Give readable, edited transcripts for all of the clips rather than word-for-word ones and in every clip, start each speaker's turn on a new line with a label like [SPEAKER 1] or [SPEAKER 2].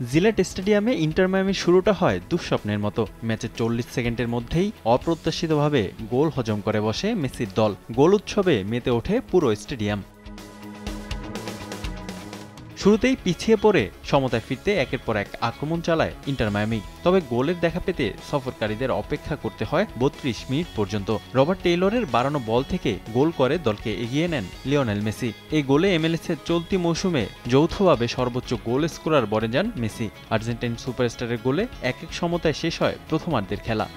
[SPEAKER 1] JELET স্টেডিয়ামে inter মায়ামির শুরুটা হয় দুঃস্বপ্নের মতো। ম্যাচের 40 সেকেন্ডের মধ্যেই অপ্রত্যাশিতভাবে গোল হজম করে বসে মেসির দল। গোল উৎসবে মেতে ওঠে পুরো স্টেডিয়াম। শুরুতেই পিছিয়ে পড়ে সমতায় ফিরতে একের পর এক আক্রমণ চালায় ইন্টার মায়ামি। তবে গোলের দেখা পেতে সফরকারীদের অপেক্ষা করতে হয় 32 মিনিট পর্যন্ত। রবার্ট টেইলরের বাড়ানো বল থেকে গোল করে দলকে এগিয়ে নেন লিওনেল মেসি। এই গোলে MLS-এর চলতি মৌসুমে যৌথভাবে সর্বোচ্চ গোল স্কোরার বনে যান মেসি। আর্জেন্টাইন সুপারস্টারের গোলে এক সমতায় শেষ হয় প্রথমার্ধের খেলা।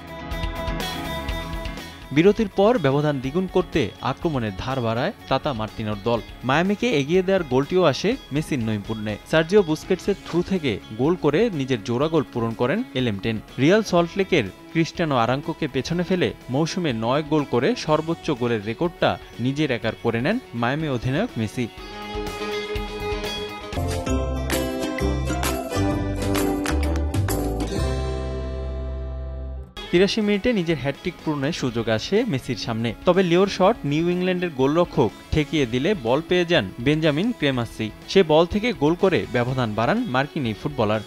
[SPEAKER 1] বিরতির পর ব্যবধান দ্বিগুণ করতে আক্রমণের ধার বাড়ায় তাতা মার্তিনোর দল। মায়ামিকে এগিয়ে দেওয়ার গোলটিও আসে মেসির নৈপুণ্যে। সার্জিও বুস্কেটসের থ্রু থেকে গোল করে নিজের জোড়া গোল পূরণ করেন এলেমটেন। রিয়াল সল্টলেকের ক্রিস্টিয়ানো আরাঙ্কোকে পেছনে ফেলে মৌসুমে 9 গোল করে সর্বোচ্চ গোলের রেকর্ডটা নিজের একার করে নেন মায়ামি অধিনায়ক মেসি। তিরাশি মিনিটে নিজের হ্যাটট্রিক পূরণের সুযোগ আসে মেসির সামনে। তবে লিওর শট নিউ ইংল্যান্ডের গোলরক্ষক ঠেকিয়ে দিলে বল পেয়ে যান বেঞ্জামিন ক্রেমাসি। সে বল থেকে গোল করে ব্যবধান বাড়ান মার্কিন এই ফুটবলার।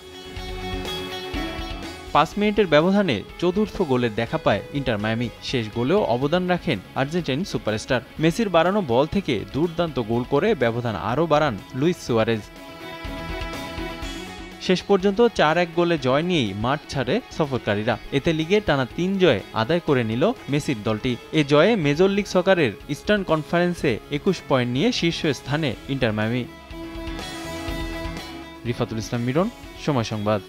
[SPEAKER 1] 5 মিনিটের ব্যবধানে চতুর্থ গোলের দেখা পায় ইন্টার মায়ামি। শেষ গোলেও অবদান রাখেন আর্জেন্টাইন সুপারস্টার। মেসির বাড়ানো বল থেকে দুর্দান্ত গোল করে ব্যবধান আরও বাড়ান লুইস সুয়ারেজ। শেষ পর্যন্ত 4-1 গোলে জয় নিয়েই মাঠ ছাড়ে সফরকারীরা। এতে লিগে টানা 3 জয় আদায় করে নিল মেসির দলটি। এ জয়ে মেজর লিগ সকারের ইস্টার্ন কনফারেন্সে 21 পয়েন্ট নিয়ে শীর্ষ স্থানে ইন্টার মায়ামি। রিফাতুল ইসলাম মিরন, সময় সংবাদ।